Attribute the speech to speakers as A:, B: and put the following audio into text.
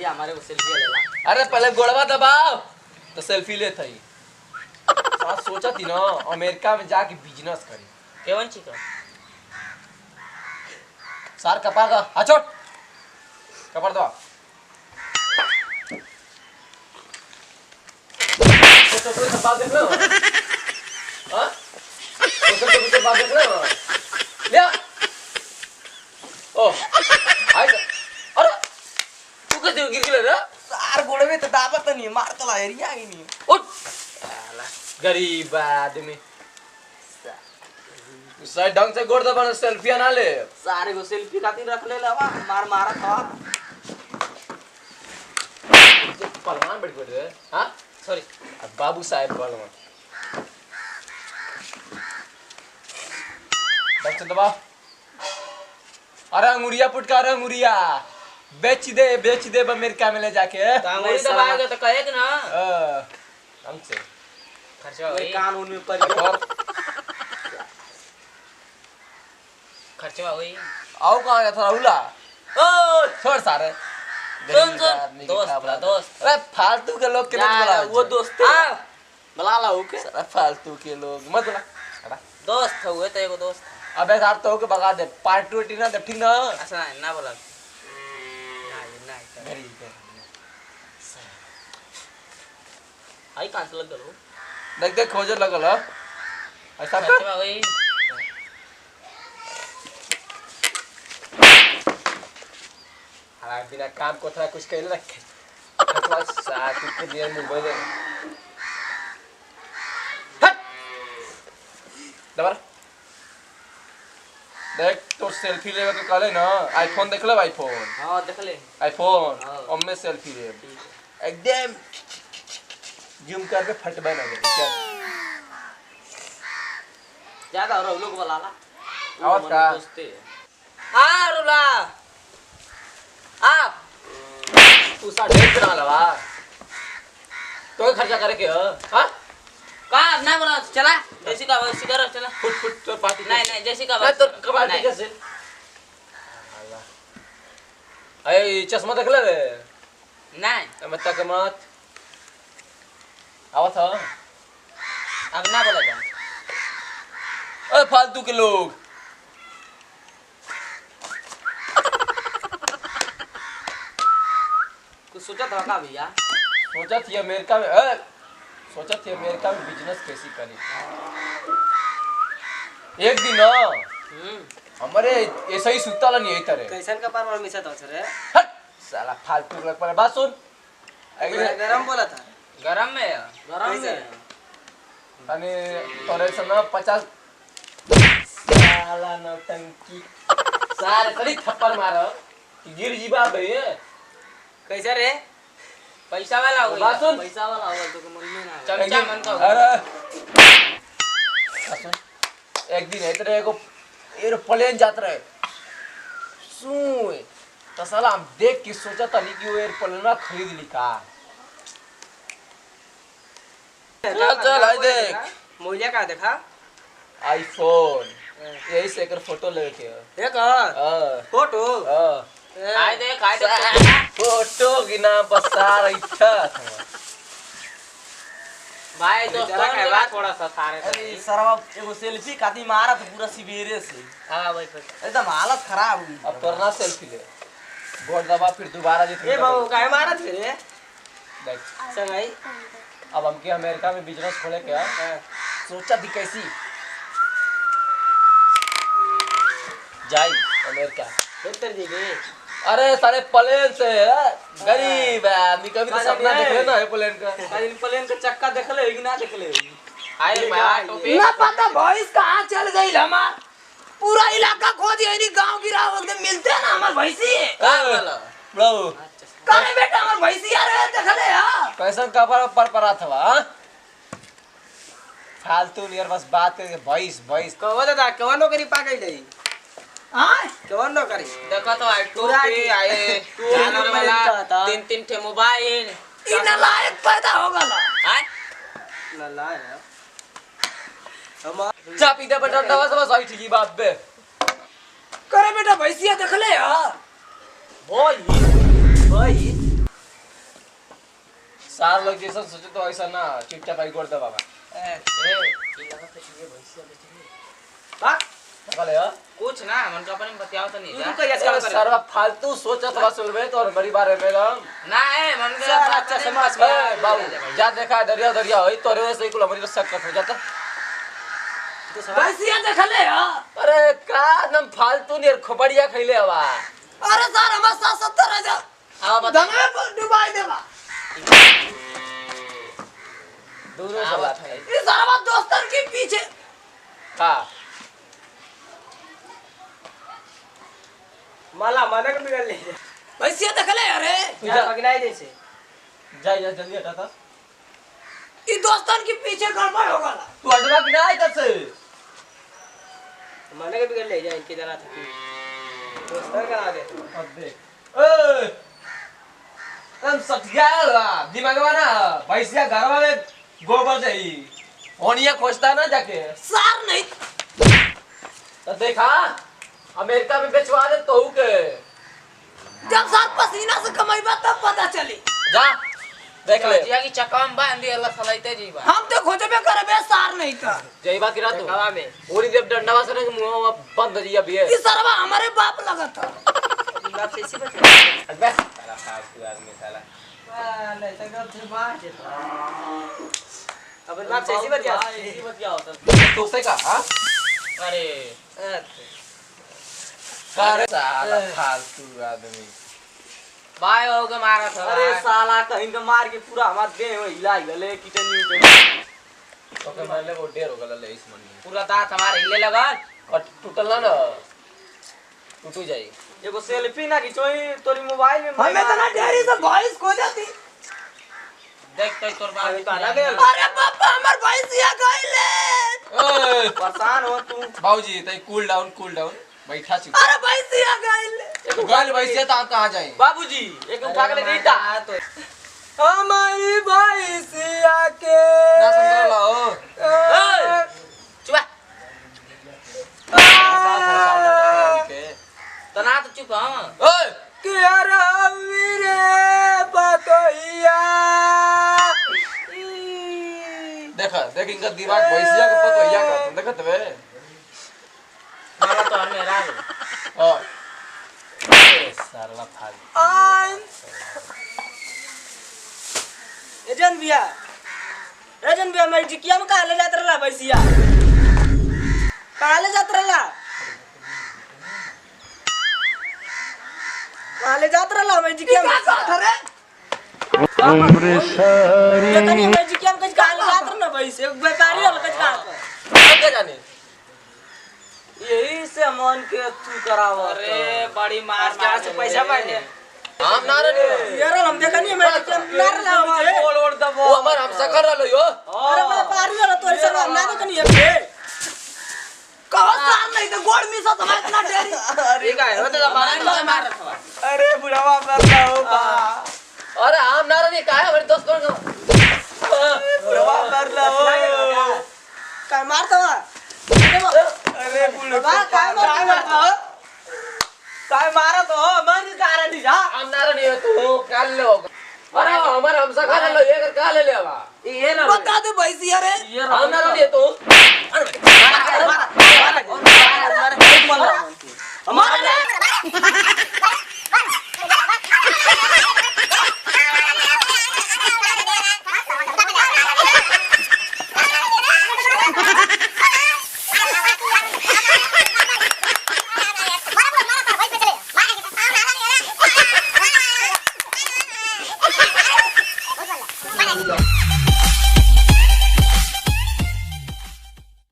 A: हमारे को सेल्फी लेला।
B: अरे पहले गोड़वा दबाओ तो सेल्फी ले थई। साथ सोचा थी ना अमेरिका में जाके बिजनेस करी।
A: केवन चिका
B: सार कपार का हाचोट कपार दो। तो कोई सब बात देख लो। हां तो बात देख लो। ले ओ हाय अरे तू कैसे गिर गया रे?
A: सार गोड़े में तो दाबत नहीं मार तो एरिया ही नहीं।
B: उठ साला गरीब आदमी साइड ढंग से गोड़ दबा सेल्फी ना ले।
A: सारे को सेल्फी खातिर रख ले लवा मार मारा था।
B: पहलवान बैठ गए हां सॉरी बाबू साहब पहलवान ढंग से दबा। अरे अंगुरिया पुटका अरे अंगुरिया बेच दे अमेरिका में ले जाके।
A: अंगुरी दबाएगा तो कहेगा ना
B: ढंग से
A: खर्चा वही कानून में पड़ गया। खर्चा वही
B: आओ कहां गया था राहुला? ओ छोड़ सारे
A: दोस्त
B: अरे फालतू के लोग के मत बुला।
A: वो दोस्त है बुला ला ओके।
B: सारा फालतू के लोग मत बुला।
A: दोस्त हुए तो एगो दोस्त।
B: अबे यार तो के भगा दे पार्टी वार्टी ना दे ठीक ना।
A: ऐसा ना बोला ना
B: गरीब है
A: आई कहां से लग गलो
B: देख खोजे लगल ह ऐसा कर
A: वही
B: हर दिन काम को थोड़ा कुछ कहले रखे हटवा साथ के लिए मोबाइल हट दबर देख तो सेल्फी लेवे के कहले ना आईफोन देख ले आईफोन।
A: हां देख ले
B: आईफोन ओमे सेल्फी ले एकदम जूम कर के फटबा ना क्या
A: ज्यादा और लोग बुला ला
B: आवाज का
A: दोस्ते आ रुला आप
B: तू सा ढेर बना लवा तो खर्चा करे के हां
A: का ना बोला चला जैसी का वैसी करो चला
B: फुट तो पार्टी
A: नहीं जैसी का
B: मैं तो कबाड़ी कैसे अरे चश्मा देख ले
A: नहीं
B: मत तक मत आवा था
A: अब ना बोला जा।
B: अरे फालतू के लोग
A: कुछ सोचा था का भैया?
B: सोचा थी अमेरिका में बिजनेस कैसी करी। एक दिन ना हमारे ऐसा ही सुतला नहीं है तरह
A: कैसन का परवार मिसा था सर
B: हट साला फालतू लग पर बात सुन
A: गरम बोला था गरम में
B: अने तोरे से ना 50 साला नौटंकी सारे करी थप्पड़ मारो गिर जीवा भैया
A: कैसा रे पैसा वाला हो
B: बात सुन
A: पैसा वाला हो तो मन में ना
B: चमचा मन का अरे सुन एक दिन इतने एगो एरोप्लेन जात रहे सुन तो साला हम देख के सोचा था नहीं कि वो एरोप्लेन ना खरीद ली का। चल आई देख
A: मोजा का देखा
B: आईफोन यही से एकर फोटो लेके
A: एक फोटो आई देख
B: फोटो गिना बसा रही था
A: भाई दोस्तों के बात थोड़ा सा सारे
C: अरे सरवा एगो सेल्फी खाती मारा तो पूरा सिवेरे से।
A: हां भाई
C: एकदम हालत खराब हुई।
B: अब करना सेल्फी ले बोल दबा फिर दोबारा
A: ए बाबू काहे मारा थे रे
B: देख
A: संगई
B: अब हमके अमेरिका में बिजनेस खोले के सोचा थी कैसी जाई अमेरिका
A: बेहतर जी गए।
B: अरे सारे प्लेन से गरीब आदमी कभी तो सपना देख ले ना प्लेन का
A: इन प्लेन का चक्का देख ले कि ना देख ले हाय मार टोपी
C: ना पता भैंस कहां चल गई हमार पूरा इलाका खोज यही गांव गिराव एकदम मिलते ना हमार भैंसी
A: का बोला
B: ब्रो
C: काहे बेटा हमार भैंसी आ रहे देख ले हां
B: कैसा कपड़ा पर था फालतू नियर बस बात करके भैंस
A: कहो दादा कौन नौकरी पा गई ले
C: हां
A: कौन नौकरी देखो तो आई टोपी आए जानवर वाला तीन ठे मोबाइल
C: इन लायक पैदा हो गला
A: हां लला है हम
B: चापी दे बटन दवा सब सही ठीक बात बे
C: करे बेटा भैंसिया देख ले हां
A: भाई
B: सार लोग जैसा सोचे तो ऐसा ना चुपचाप आई कर दे बाबा चले यार
A: कुछ ना मन का अपन बताओ तो नहीं
C: तू कहिया
B: यार सारा फालतू सोचा तो बस उड़वे तो और बड़ी बार है मैडम
A: ना है मन का
C: सर, अच्छा समाज में
B: बाबू जा देखा दरिया दरिया होई तोरे वजह से कुल हमारी शक हो जाता
C: भैंसिया देख ले यार।
B: अरे का नम फालतू नहीं खोपड़िया खइले हवा
C: अरे सर हमारे साथ 70,000
A: आओ बता
C: धनवे पर डुबाई देवा।
B: दोनों सलाह है
C: इस सारा दोस्तन के पीछे
B: हां
C: माला माने को बिगड़ ले भैंसिया देख ले अरे
B: जा
C: पगनाई दे से
B: जा जा जल्दी हटा था
C: ई दोस्तन के पीछे गड़बड़ हो गला
B: तू हटवा कि नहीं तब से
C: माने को बिगड़ ले जा इनकी तरह था दोस्तर करा दे
B: अब देख ए तम सटियाला दिमाग में ना भैंसिया घर वाले गोबर जाई ओनिया खोजता ना जाके
C: सार नहीं
B: तो देखा अमेरिका में बेचवा दे तो के
C: जब सार पसीना से कमाईबा तब पता चली
B: जा देख ले
A: जिया की चक्का में बांध दिया अल्लाह सलाइते जीवा
C: हम तो खोजबे करबे सार नहीं का
B: जईबा की रात
A: कवा में
B: ओरी देव डंडा से मुंह बंद जिया भी है
C: ई सरवा हमारे बाप लगा था
A: बाप से इसी बचे
B: बस साला फालतू आदमी साला
C: नहीं तो कब से बाहर जेता अब बाप से इसी बतिया
B: तो से का हां
A: अरे
B: सारे साला फालतू आदमी
A: भाई हो के मारा था
C: अरे साला कहीं का मार के पूरा हमार देह हिला गले कितनी उठे
B: तो के मारले वो ढेर हो गला ले इस मन में
A: पूरा दांत हमारे हिले लगा
B: और टूटल ना टूटू जाई
C: एगो सेल्फी ना खिंचोई तोरी मोबाइल में हमें तो ना डेरी से वॉइस खो जाती
A: देख तो तोर बाप
C: काला गया अरे पापा हमार भैंसिया गइले
B: ए
C: परेशान हो तू
B: बाबूजी तई कूल डाउन बैठा छी
C: अरे भैंसिया गइले
B: तो गाल भैंसिया ता कहां जाई
C: बाबूजी एक उठा के ले गईता हमारी भैंसिया के
B: ना सुन लो
A: चुप तना तो चुप हां
B: ओए
C: के रवि रे बकैया
B: देख इनका दिमाग भैंसिया के पतोइया का तुम देखत बे
A: मारा तो हमें राज
B: हां साला फाल
C: एजन भैया मैं जिकिया में कहां ले जात रहला भैंसिया कहां ले जात रहला मैं जिकिया में अरे
D: उम्र सारी
C: ये कनी मैं जिकिया में कहां ले जात रहना भैंस एक व्यापारी हल कच कहां
B: क्या जाने
C: यही से मन के तू कराव
A: अरे बड़ी मार
C: कहां से पैसा पाइले
B: हम ना रे
C: यार हम देखनी मैं मार ला मुझे बोल दबो
B: वो हमार हम सकर रहलो यो
C: अरे व्यापारी हल तोरे से हम ना देखनी है कहो सार नहीं तो गोड़ मिसा तो मैं इतना डेरी
A: अरे का है तो मार मार था
C: अरे बुढ़ावा मरता हो बा
B: अरे हम ना रे का है हमारे दोस्त कौन
C: बुढ़ावा मरला हो का मारता अरे बुढ़ावा काय मारता काय मारा तो मन कारण नहीं जा
B: हम ना रे तू काल लो अरे हमार हम सकर रहलो ये कर का ले लेवा
C: ये ना बता दे भैंसिया रे
B: हम ना रे तू